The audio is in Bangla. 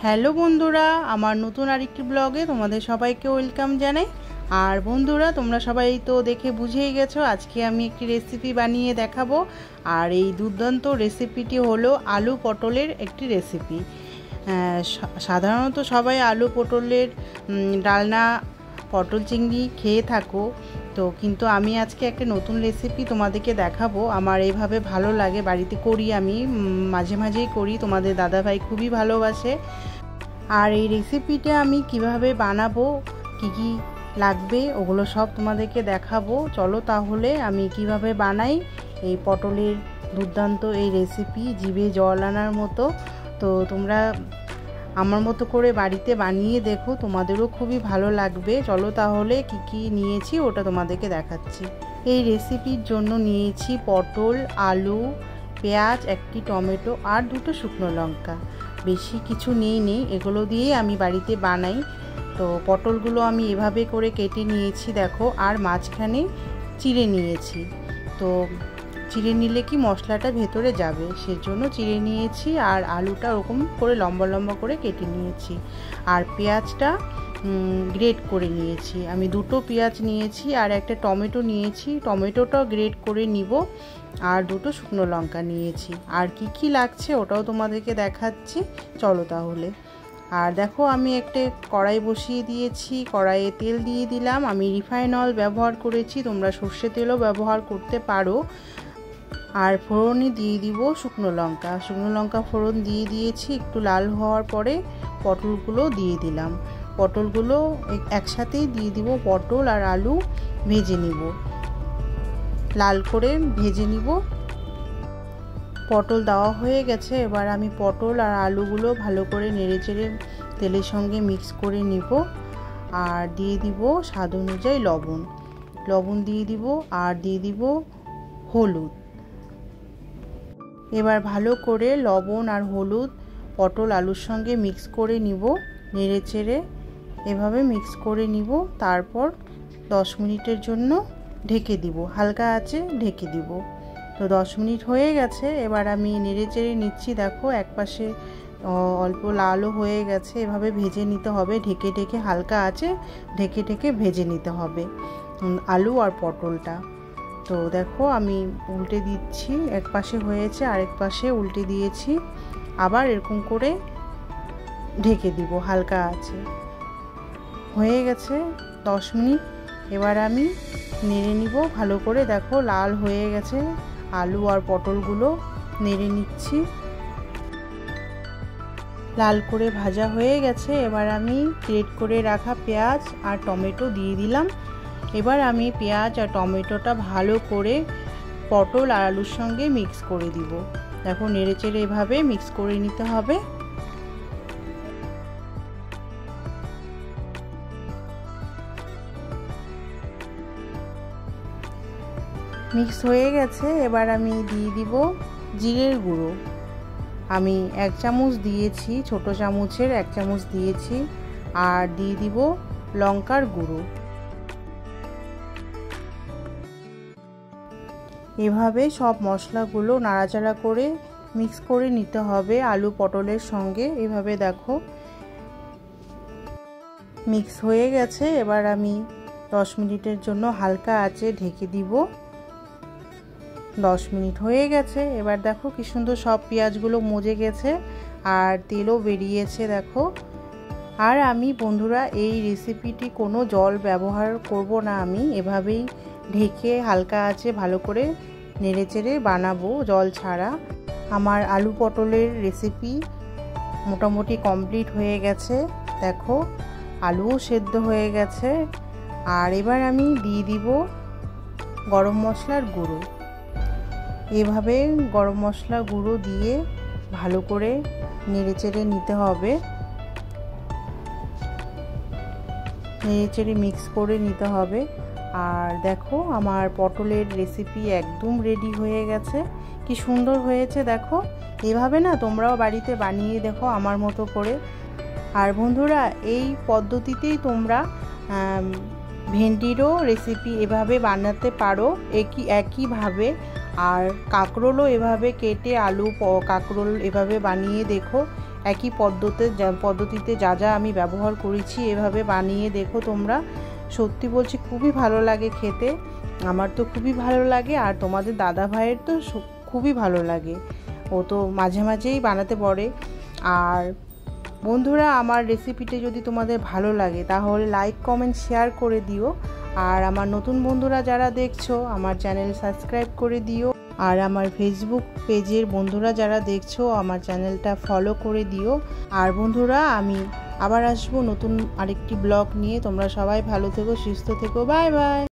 হ্যালো বন্ধুরা, আমার নতুন আরেকটি ব্লগে তোমাদের সবাইকে ওয়েলকাম জানাই। আর বন্ধুরা, তোমরা সবাই তো দেখে বুঝেই গেছো আজকে আমি একটি রেসিপি বানিয়ে দেখাবো। আর এই দুর্দান্ত রেসিপিটি হলো আলু পটলের একটি রেসিপি। সাধারণত সবাই আলু পটলের ডালনা, পটল চিংড়ি খেয়ে থাকো, তো কিন্তু আমি আজকে একটা নতুন রেসিপি তোমাদেরকে দেখাবো। আমার এইভাবে ভালো লাগে, বাড়িতে করি, আমি মাঝে মাঝেই করি, তোমাদের দাদাভাই খুবই ভালোবাসে। আর এই রেসিপিটা আমি কিভাবে বানাবো, কি কি লাগবে, ওগুলো সব তোমাদেরকে দেখাবো। চলো তাহলে আমি কিভাবে বানাই এই পটলের দুর্দান্ত এই রেসিপি, জিভে জল আনার মতো। তো তোমরা আমার মতো করে বাড়িতে বানিয়ে দেখো, তোমাদেরও খুবই ভালো লাগবে। চলো তাহলে কি কি নিয়েছি ওটা তোমাদেরকে দেখাচ্ছি। এই রেসিপির জন্য নিয়েছি পটল, আলু, পেঁয়াজ, একটি টমেটো আর দুটো শুকনো লঙ্কা। বেশি কিছু নেই, এগুলো দিয়ে আমি বাড়িতে বানাই। তো পটলগুলো আমি এভাবে করে কেটে নিয়েছি দেখো, আর মাঝখানে চিড়ে নিয়েছি। তো চিড়ে নিলে কি মশলাটা ভেতরে যাবে, সেজন্য চিড়ে নিয়েছি। আর আলুটা ওরকম করে লম্বা লম্বা করে কেটে নিয়েছি। আর পেঁয়াজটা গ্রেট করে নিয়েছি। আমি দুটো পেঁয়াজ নিয়েছি আর একটা টমেটো নিয়েছি, টমেটোটাও গ্রেট করে নিব। আর দুটো শুকনো লঙ্কা নিয়েছি। আর কি কি লাগছে ওটাও তোমাদেরকে দেখাচ্ছি, চলো তাহলে। আর দেখো, আমি একটা কড়াই বসিয়ে দিয়েছি, কড়াইয়ে তেল দিয়ে দিলাম। আমি রিফাইন অয়েল ব্যবহার করেছি, তোমরা সর্ষে তেলও ব্যবহার করতে পারো। আর ফোড়নে দিয়ে দিব শুকনো লঙ্কা ফোড়ন দিয়ে দিয়েছি। একটু লাল হওয়ার পরে পটলগুলো দিয়ে দিলাম। পটলগুলো একসাথেই দিয়ে দিব, পটল আর আলু ভেজে নিব, লাল করে ভেজে নিব। পটল দেওয়া হয়ে গেছে, এবার আমি পটল আর আলুগুলো ভালো করে নেড়েচেড়ে তেলের সঙ্গে মিক্স করে নিব। আর দিয়ে দিব স্বাদ অনুযায়ী লবণ দিয়ে দিব, আর দিয়ে দিব হলুদ। এবার ভালো করে লবণ আর হলুদ পটল আলুর সঙ্গে মিক্স করে নিব, নেড়েচেড়ে এভাবে মিক্স করে নিব। তারপর 10 মিনিটের জন্য ঢেকে দিব, হালকা আঁচে ঢেকে দিব। তো 10 মিনিট হয়ে গেছে, এবার আমি নেড়েচেড়ে নিচ্ছি। দেখো, একপাশে অল্প লালও হয়ে গেছে, এভাবে ভেজে নিতে হবে, ঢেকে ঢেকে হালকা আঁচে ঢেকে ভেজে নিতে হবে আলু আর পটলটা। তো দেখো, আমি উল্টে দিচ্ছি, এক পাশে হয়েছে আরেক পাশে উল্টে দিয়েছি। আবার এরকম করে ঢেকে দিব হালকা আঁচে। হয়ে গেছে 10 মিনিট। এবার আমি নেড়ে নিব ভালো করে। দেখো, লাল হয়ে গেছে আলু আর পটলগুলো, নেড়ে নিচ্ছি। লাল করে ভাজা হয়ে গেছে, এবার আমি গ্রেট করে রাখা পেঁয়াজ আর টমেটো দিয়ে দিলাম। এবার আমি পেঁয়াজ আর টমেটোটা ভালো করে পটল আর আলুর সঙ্গে মিক্স করে দিব। দেখো, নেড়েচেড়ে এভাবে মিক্স করে নিতে হবে। মিক্স হয়ে গেছে, এবার আমি দিয়ে দিব জিরের গুঁড়ো। আমি 1 চামচ দিয়েছি, ছোট চামচের 1 চামচ দিয়েছি। আর দিয়ে দিব লঙ্কার গুঁড়ো। এভাবে সব মশলাগুলো নাড়াচাড়া করে মিক্স করে নিতে হবে আলু পটলের সঙ্গে। এভাবে দেখো মিক্স হয়ে গেছে, এবার আমি 10 মিনিটের জন্য হালকা আঁচে ঢেকে দিব। 10 মিনিট হয়ে গেছে, এবার দেখো কি সুন্দর সব পেঁয়াজগুলো মজে গেছে আর তেলও বেরিয়েছে দেখো। আর আমি বন্ধুরা এই রেসিপিটি কোনো জল ব্যবহার করব না, আমি এভাবেই ঢেকে হালকা আঁচে ভালো করে নেড়েচেড়ে বানাবো, জল ছাড়া। আমার আলু পটলের রেসিপি মোটামুটি কমপ্লিট হয়ে গেছে। দেখো, আলুও সেদ্ধ হয়ে গেছে। আর এবার আমি দিয়ে দিব গরম মশলার গুঁড়ো। এভাবে গরম মশলা গুঁড়ো দিয়ে ভালো করে নেড়েচেড়ে নিতে হবে, নেড়েচেড়ে মিক্স করে নিতে হবে। আর দেখো, আমার পটলের রেসিপি একদম রেডি হয়ে গেছে। কি সুন্দর হয়েছে দেখো। এভাবে না তোমরাও বাড়িতে বানিয়ে দেখো আমার মতো করে। আর বন্ধুরা, এই পদ্ধতিতেই তোমরা ভেন্ডিরও রেসিপি এভাবে বানাতে পারো একইভাবে। আর কাঁকরোলও এভাবে কেটে আলু কাঁকরোল এভাবে বানিয়ে দেখো, একই পদ্ধতিতে যা যা আমি ব্যবহার করেছি এভাবে বানিয়ে দেখো তোমরা। সত্যি বলছি খুবই ভালো লাগে খেতে, আমার তো খুবই ভালো লাগে, আর তোমাদের দাদা ভাইয়ের তো খুবই ভালো লাগে, ও তো মাঝে মাঝেই বানাতে পারে। আর বন্ধুরা, আমার রেসিপিটা যদি তোমাদের ভালো লাগে তাহলে লাইক কমেন্ট শেয়ার করে দিও। আর আমার নতুন বন্ধুরা যারা দেখছো আমার চ্যানেল সাবস্ক্রাইব করে দিও। আর আমার ফেসবুক পেজের বন্ধুরা যারা দেখছো আমার চ্যানেলটা ফলো করে দিও। আর বন্ধুরা, আমি আবার আসবো নতুন আরেকটি ব্লগ নিয়ে। তোমরা সবাই ভালো থেকো, সুস্থ থেকো, বাই বাই।